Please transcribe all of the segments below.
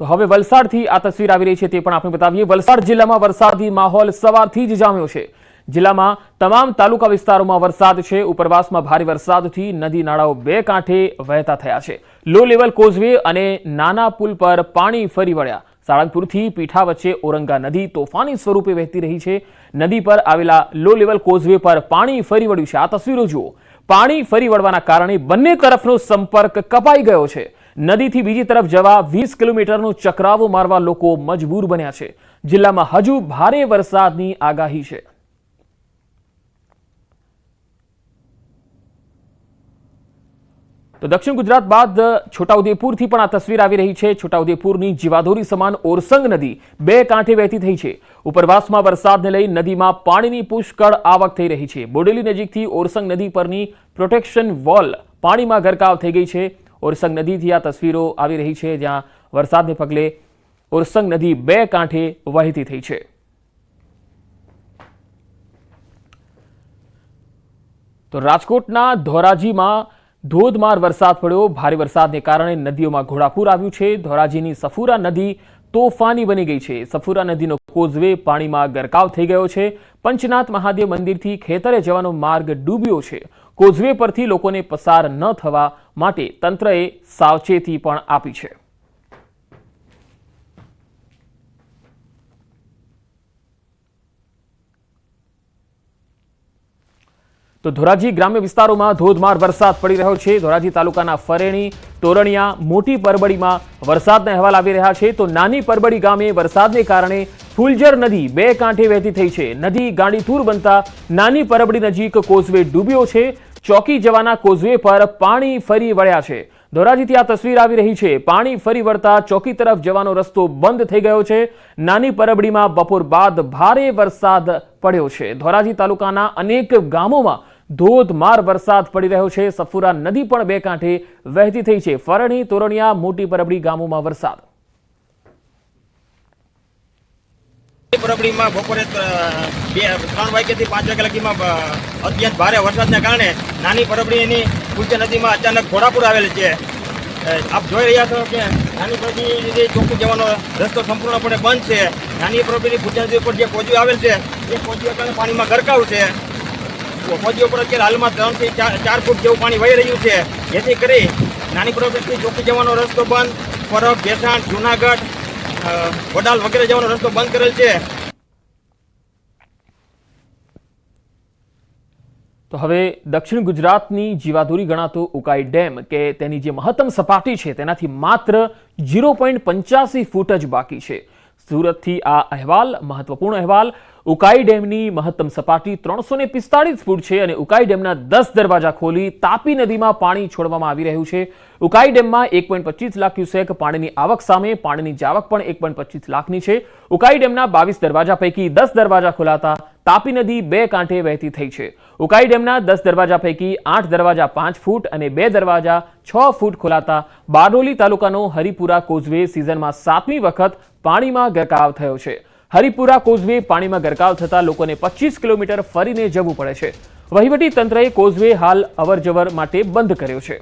તો હવે વલસાડથી આ તસવીર આવી રહી છે તે પણ આપણે બતાવીએ। વલસાડ જિલ્લામાં વરસાદી માહોલ સવારથી જ જામ્યો છે। જિલ્લામાં તમામ તાલુકા વિસ્તારોમાં વરસાદ છે। ઉપરવાસમાં ભારે વરસાદથી નદી નાળાઓ બે કાંઠે વહેતા થયા છે। લો લેવલ કોઝવે અને નાના પુલ પર પાણી ફરી વળ્યા। સાળંગપુરથી પીઠા વચ્ચે ઓરંગા નદી તોફાની સ્વરૂપે વહેતી રહી છે। નદી પર આવેલા લો લેવલ કોઝવે પર પાણી ફરી વળ્યું છે। આ તસવીરો જુઓ। પાણી ફરી વળવાના કારણે બંને તરફનો સંપર્ક કપાઈ ગયો છે। નદીથી બીજી તરફ જવા 20 કિલોમીટરનો ચક્રાવો મારવા લોકો મજબૂર બન્યા છે। જિલ્લામાં હજુ ભારે વરસાદની આગાહી છે। તો દક્ષિણ ગુજરાત બાદ છોટાઉદેપુરથી પણ આ તસવીર આવી રહી છે। છોટાઉદેપુરની જીવાદોરી સમાન ઓરસંગ નદી બે કાંઠે વહેતી થઈ છે। ઉપરવાસમાં વરસાદને લઈ નદીમાં પાણીની પુષ્કળ આવક થઈ રહી છે। બોડેલી નજીકથી ઓરસંગ નદી પરની પ્રોટેક્શન વોલ પાણીમાં ગરકાવ થઈ ગઈ છે। ઓરસંગ નદીથી આ તસવીરો આવી રહી છે, જ્યાં વરસાદને પગલે ઓરસંગ નદી બે કાંઠે વહેતી થઈ છે। તો રાજકોટના ધોરાજીમાં ધોધમાર વરસાદ પડ્યો। ભારે વરસાદને કારણે નદીઓમાં ઘોડાપૂર આવ્યું છે। ધોરાજીની સફુરા નદી તોફાની બની ગઈ છે। સફુરા નદીનો કોઝવે પાણીમાં ગરકાવ થઈ ગયો છે। પંચનાથ મહાદેવ મંદિરથી ખેતરે જવાનો માર્ગ ડૂબ્યો છે। કોઝવે પરથી લોકોને પસાર ન થવા માટે તંત્રએ સાવચેતી પણ આપી છે। તો ધોરાજી ગ્રામ્ય વિસ્તારોમાં ધોધમાર વરસાદ પડી રહ્યો છે। ધોરાજી તાલુકાના ફરેણી, તોરણિયા, મોટી પરબડીમાં વરસાદના અહેવાલ આવી રહ્યા છે। તો નાની પરબડી ગામે વરસાદને કારણે ફુલજર નદી બે કાંઠે વહેતી થઈ છે। નદી ગાંડીતુર બનતા નાની પરબડી નજીક કોઝવે ડૂબ્યો છે। ચોકી જવાના કોઝવે પર પાણી ફરી વળ્યા છે। ધોરાજીથી આ તસવીર આવી રહી છે। પાણી ફરી વળતા ચોકી તરફ જવાનો રસ્તો બંધ થઈ ગયો છે। નાની પરબડીમાં બપોર બાદ ભારે વરસાદ પડ્યો છે। ધોરાજી તાલુકાના અનેક ગામોમાં ધોધમાર વરસાદ પડી રહ્યો છે। સફુરા નદી પણ બે કાંઠે વહેતી થઈ છે। ફરણી, તોરણિયા, મોટી પરબડી ગામોમાં વરસાદ। પરબડીમાં બપોરે 3 વાગ્યાથી 5 વાગ્યા લગીમાં અત્યંત ભારે વરસાદને કારણે નાની પરબડીની ફુલજર નદીમાં અચાનક ઘોડાપૂર આવેલ છે। આપ જોઈ રહ્યા છો કે નાની પરબડી ચોકી જવાનો રસ્તો સંપૂર્ણપણે બંધ છે। નાની પરબડીની ફુલજર નદી ઉપર જે કોઝવે આવેલ છે એ કોઝવે કારણે પાણીમાં ગરકાવ છે। કોઝવે ઉપર અત્યારે હાલમાં 3 થી 4 ફૂટ જેવું પાણી વહી રહ્યું છે, જેથી કરી નાની પરબડીથી ચોકી જવાનો રસ્તો બંધ, પરબ, ભેસાણ, જુનાગઢ, વડાલ વગેરે જવાનો રસ્તો બંધ કરેલ છે। તો હવે દક્ષિણ ગુજરાતની જીવાદોરી ગણાતો ઉકાઈ ડેમ કે તેની જે મહત્તમ સપાટી છે તેનાથી માત્ર 0.85 ફૂટ જ બાકી છે। સુરતથી આ અહેવાલ, મહત્વપૂર્ણ અહેવાલ। ઉકાઈ ડેમની મહત્તમ સપાટી 345 ફૂટ છે અને ઉકાઈ ડેમના 10 દરવાજા ખોલી તાપી નદીમાં પાણી છોડવામાં આવી રહ્યું છે। ઉકાઈ ડેમમાં 1.25 લાખ ક્યુસેક પાણીની આવક સામે પાણીની જાવક પણ 1.25 લાખની છે। ઉકાઈ ડેમના 22 દરવાજા પૈકી 10 દરવાજા ખોલાતા તાપી નદી બે કાંઠે વહેતી થઈ છે। ઉકાઈ ડેમના 10 દરવાજા પૈકી 8 દરવાજા 5 ફૂટ અને 2 દરવાજા 6 ફૂટ ખોલાતા બારડોલી તાલુકાનો હરિપુરા કોઝવે સિઝનમાં 7મી વખત પાણીમાં ગરકાવ થયો છે। હરિપુરા કોઝવે પાણીમાં ગરકાવ થતા લોકોને 25 કિલોમીટર ફરીને જવું પડે છે। વહીવટી તંત્રએ કોઝવે હાલ અવરજવર માટે બંધ કર્યો છે।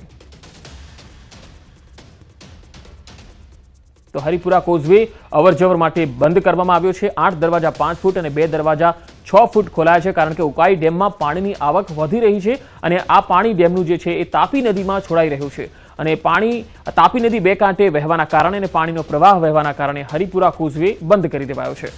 તો હરિપુરા કોઝવે અવરજવર માટે બંધ કરવામાં આવ્યો છે। 8 દરવાજા 5 ફૂટ અને 2 દરવાજા 6 ફૂટ ખોલાયા છે, કારણ કે ઉકાઈ ડેમમાં પાણીની આવક વધી રહી છે અને આ પાણી ડેમનું જે છે એ તાપી નદીમાં છોડાઈ રહ્યું છે અને પાણી તાપી નદી બે કાંઠે વહેવાના કારણે અને પાણીનો પ્રવાહ વહેવાના કારણે હરિપુરા કોઝવે બંધ કરી દેવાયો છે।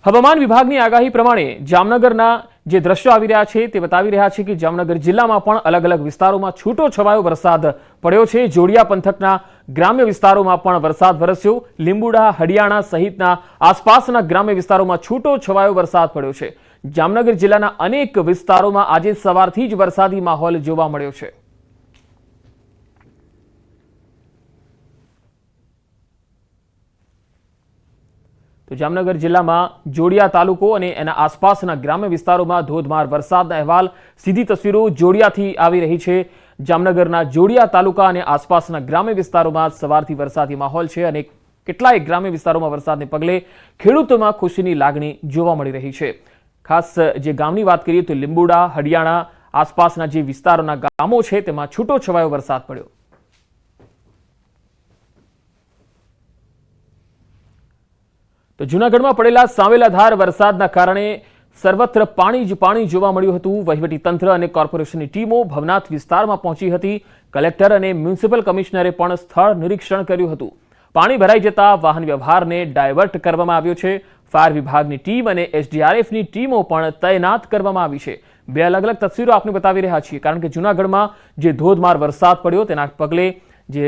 હવામાન વિભાગની આગાહી પ્રમાણે જામનગરના જે દ્રશ્યો આવી રહ્યા છે તે બતાવી રહ્યા છે કે જામનગર જિલ્લામાં પણ અલગ અલગ વિસ્તારોમાં છૂટો છવાયો વરસાદ પડ્યો છે। જોડિયા પંથકના ગ્રામ્ય વિસ્તારોમાં પણ વરસાદ વરસ્યો। લીંબુડા, હડિયાણા સહિતના આસપાસના ગ્રામ્ય વિસ્તારોમાં છૂટો છવાયો વરસાદ પડ્યો છે। જામનગર જિલ્લાના અનેક વિસ્તારોમાં આજે સવારથી જ વરસાદી માહોલ જોવા મળ્યો છે। તો જામનગર જિલ્લામાં જોડિયા તાલુકો અને એના આસપાસના ગ્રામ્ય વિસ્તારોમાં ધોધમાર વરસાદના અહેવાલ। સીધી તસવીરો જોડિયાથી આવી રહી છે। જામનગરના જોડિયા તાલુકા અને આસપાસના ગ્રામ્ય વિસ્તારોમાં સવારથી વરસાદી માહોલ છે અને કેટલાય ગ્રામ્ય વિસ્તારોમાં વરસાદને પગલે ખેડૂતોમાં ખુશીની લાગણી જોવા મળી રહી છે। ખાસ જે ગામની વાત કરીએ તો લીંબુડા, હડિયાણા આસપાસના જે વિસ્તારોના ગામો છે તેમાં છૂટો છવાયો વરસાદ પડ્યો। તો જૂનાગઢમાં પડેલા સાંવેલાધાર વરસાદના કારણે સર્વત્ર પાણી જ પાણી જોવા મળ્યું હતું. વહીવટી તંત્ર અને કોર્પોરેશનની ટીમો ભવનાથ વિસ્તારમાં પહોંચી હતી. કલેક્ટર અને મ્યુનિસિપલ કમિશનરે પણ સ્થળ નિરીક્ષણ કર્યું હતું. પાણી ભરાઈ જતા વાહન વ્યવહારને ડાયવર્ટ કરવામાં આવ્યો છે. ફાયર વિભાગની ટીમ અને એસડીઆરએફની ટીમો પણ તૈનાત કરવામાં આવી છે. બે અલગ અલગ તસવીરો આપને બતાવી રહ્યા છીએ, કારણ કે જૂનાગઢમાં જે ધોધમાર વરસાદ પડ્યો તેના પગલે જે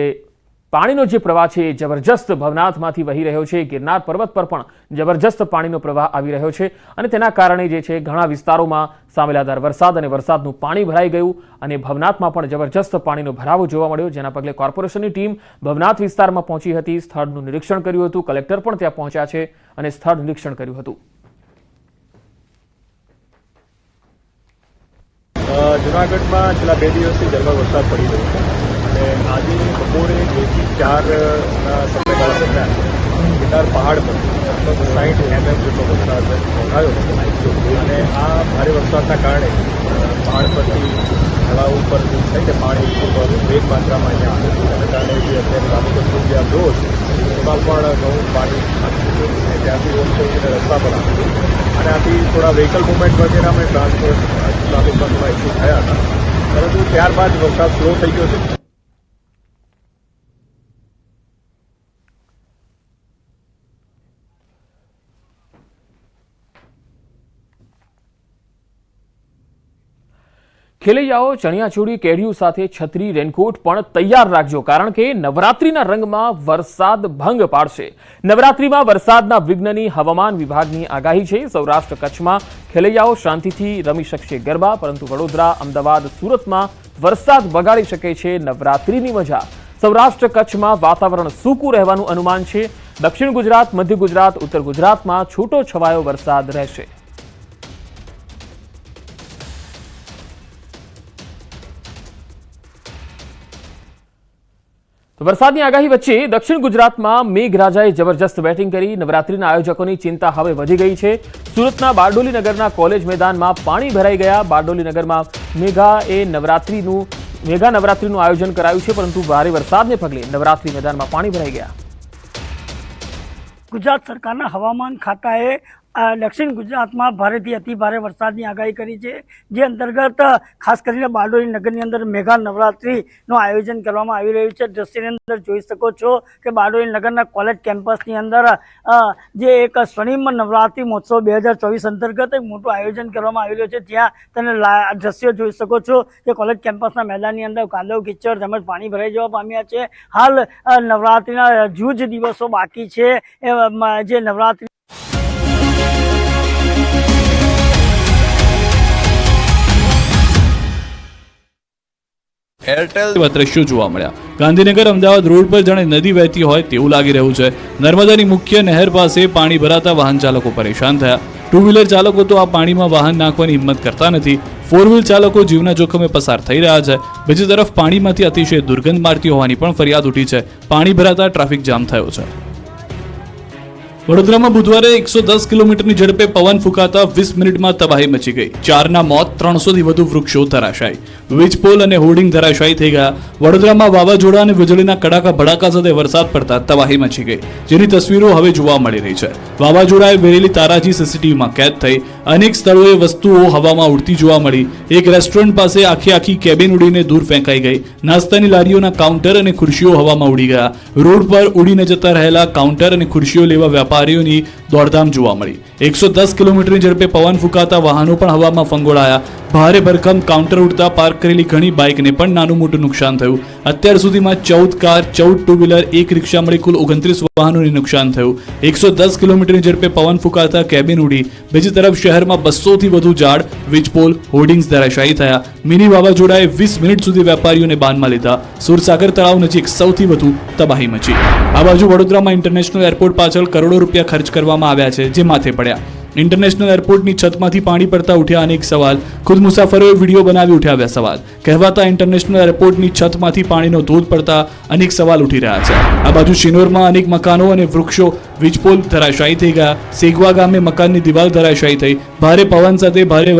પાણીનો જે પ્રવાહ છે એ જબરજસ્ત ભવનાથમાંથી વહી રહ્યો છે. ગિરનાર પર્વત પર પણ જબરજસ્ત પાણીનો પ્રવાહ આવી રહ્યો છે અને તેના કારણે જે છે ઘણા વિસ્તારોમાં સાંવેલાધાર વરસાદ અને વરસાદનું પાણી ભરાઈ ગયું અને ભવનાથમાં પણ જબરજસ્ત પાણીનો ભરાવો જોવા મળ્યો, જેના પગલે કોર્પોરેશનની ટીમ ભવનાથ વિસ્તારમાં પહોંચી હતી. સ્થળનું નિરીક્ષણ કર્યું હતું. કલેક્ટર પણ ત્યાં પહોંચ્યા છે અને સ્થળ નિરીક્ષણ કર્યું હતું. જૂનાગઢમાં છેલ્લા 2 દિવસથી ઝરમર વરસાદ પડી રહ્યો છે અને આજે બપોરે 2 થી 4 સમયગાળા દરમિયાન ગિરનાર પહાડ પર લગભગ 60 mm જેટલો વરસાદ નોંધાયો હતો અને આ ભારે વરસાદના કારણે પહાડ પરથી તળાવ ઉપર થઈને પાણી ઉપર વેગ માત્રામાં અહીંયા આવે છે. જેના કારણે જે અત્યારે રામોદર જે આ બ્રો છે એમાં પણ ઘણું પાણી આવી ચૂક્યું છે. ત્યાંથી ઓછો રસ્તા પર આવે છે અને આથી થોડા વ્હીકલ મુવમેન્ટ વગેરેમાં ટ્રાન્સપોર્ટ ટ્રાફિક પણ થોડા ઇસ્યુ થયા હતા, પરંતુ ત્યારબાદ વરસાદ સ્લો થઈ ગયો છે. ખેલૈયાઓ ચણિયાચોળી, કેડિયું સાથે છત્રી, રેનકોટ પણ તૈયાર રાખજો, કારણ કે નવરાત્રીના રંગમાં વરસાદ ભંગ પાડશે. નવરાત્રીમાં વરસાદના વિઘ્નની હવામાન વિભાગની આગાહી છે. સૌરાષ્ટ્ર કચ્છમાં ખેલૈયાઓ શાંતિથી રમી શકશે ગરબા, પરંતુ વડોદરા, અમદાવાદ, સુરતમાં વરસાદ બગાડી શકે છે નવરાત્રીની મજા. સૌરાષ્ટ્ર કચ્છમાં વાતાવરણ સૂકું રહેવાનું અનુમાન છે. દક્ષિણ ગુજરાત, મધ્ય ગુજરાત, ઉત્તર ગુજરાતમાં છૂટો છવાયો વરસાદ રહેશે. તો વરસાદની આગાહી વચ્ચે દક્ષિણ ગુજરાતમાં મેઘરાજાએ જબરજસ્ત બેટિંગ કરી. નવરાત્રીના આયોજકોની ચિંતા હવે વધી ગઈ છે. સુરતના બારડોલી નગરના કોલેજ મેદાનમાં પાણી ભરાઈ ગયા. બારડોલી નગરમાં મેગા નવરાત્રીનું આયોજન કરાયું છે, પરંતુ ભારે વરસાદને પગલે નવરાત્રી મેદાનમાં પાણી ભરાઈ ગયા. ગુજરાત સરકારના હવામાન ખાતાએ દક્ષિણ ગુજરાતમાં ભારેથી અતિ ભારે વરસાદની આગાહી કરી છે, જે અંતર્ગત ખાસ કરીને બારડોલી નગરની અંદર મેગા નવરાત્રિનું આયોજન કરવામાં આવી રહ્યું છે. દ્રશ્યની અંદર જોઈ શકો છો કે બારડોલી નગરના કોલેજ કેમ્પસની અંદર જે એક સ્વર્ણિમ નવરાત્રિ મહોત્સવ 2024 અંતર્ગત એક મોટું આયોજન કરવામાં આવી રહ્યું છે. ત્યાં તમે દ્રશ્યો જોઈ શકો છો કે કોલેજ કેમ્પસના મેદાનની અંદર કાદવ કિચડ તેમજ પાણી ભરાઈ જવા પામ્યા છે. હાલ નવરાત્રિના જ દિવસો બાકી છે. જે નવરાત્રિ એરટેલ દ્રશ્યો જોવા મળ્યા. ગાંધીનગર અમદાવાદ રોડ પર જાણે નદી વહેતી હોય તેવું લાગી રહ્યું છે. નર્મદાની મુખ્ય નહેર પાસે પાણી ભરાતા વાહન ચાલકો પરેશાન થયા. ટુ વ્હીલર ચાલકો તો આ પાણીમાં વાહન નાખવાની હિંમત કરતા નથી. ફોર વ્હીલ ચાલકો જીવના જોખમે પસાર થઈ રહ્યા છે. બીજી તરફ પાણીમાંથી અતિશય દુર્ગંધ મારતી હોવાની પણ ફરિયાદ ઉઠી છે. પાણી ભરાતા ટ્રાફિક જામ થયો છે. વડોદરામાં બુધવારે 110 કિલોમીટરની ઝડપે પવન ફૂંકાતા 20 મિનિટમાં તબાહી મચી ગઈ. 4ના મોત, 300થી વધુ વૃક્ષો ધરાશાયી. વીજપોલ અને હોર્ડિંગ ધરાશાયી થઈ ગયા. વડોદરામાં વાવાઝોડા અને વીજળીના કડાકા ભડાકા સાથે વરસાદ પડતા તબાહી મચી ગઈ, જેની તસવીરો હવે જોવા મળી રહી છે. વાવાઝોડાએ વેરેલી તારાજી સીસીટીવીમાં કેદ થઈ. અનેક સ્થળોએ વસ્તુઓ હવામાં ઉડતી જોવા મળી. એક રેસ્ટોરન્ટ પાસે આખી કેબિન ઉડીને દૂર ફેંકાઈ ગઈ. નાસ્તાની લારીઓના કાઉન્ટર અને ખુરશીઓ હવામાં ઉડી ગયા. રોડ પર ઉડીને જતા રહેલા કાઉન્ટર અને ખુરશીઓ લેવા વેપારીઓની દોડધામ જોવા મળી. 110 કિલોમીટરની ઝડપે પવન ફૂંકાતા વાહનો પણ હવામાં ફંગોળાયા. ભારે ભરખમ કાઉન્ટર ઉડતા પાર્ક કરેલી ઘણી બાઇકને પણ નાનું મોટું નુકસાન થયું. અત્યાર સુધીમાં 14 કાર, 14 ટુ વ્હીલર, 1 રિક્ષા મળી કુલ 29 વાહનોને નુકસાન થયું. 110 કિલોમીટરની ઝડપે પવન ફૂંકાતા કેબિન ઉડી. બીજી તરફ શહેરમાં 200થી વધુ ઝાડ, વીજપોલ, હોર્ડિંગ્સ ધરાશાયી થયા. મિની વાવાઝોડાએ 20 મિનિટ સુધી વેપારીઓને બાનમાં લીધા. સુરસાગર તળાવ નજીક સૌથી વધુ તબાહી મચી. આ બાજુ વડોદરામાં ઇન્ટરનેશનલ એરપોર્ટ પાછળ કરોડો રૂપિયા ખર્ચ કરવામાં આવ્યા છે, જે માથે પડ્યા. ઇન્ટરનેશનલ એરપોર્ટની છતમાંથી પાણી પડતા ઉઠ્યા અનેક સવાલ. ખુદ મુસાફરોએ વિડીયો બનાવી ઉઠાવ્યા સવાલ. કહેવાતા ઇન્ટરનેશનલ એરપોર્ટની છતમાંથી પાણીનો ધોધ પડતા અનેક સવાલ ઉઠી રહ્યા છે. આ બાજુ શિનોરમાં અનેક મકાનો અને વૃક્ષો, વીજપોલ ધરાશાયી થઈ ગયા. સેગવા ગામે મકાનની દિવાલ ધરાશાયી થઈ. ભારે પવન સાથે ભારે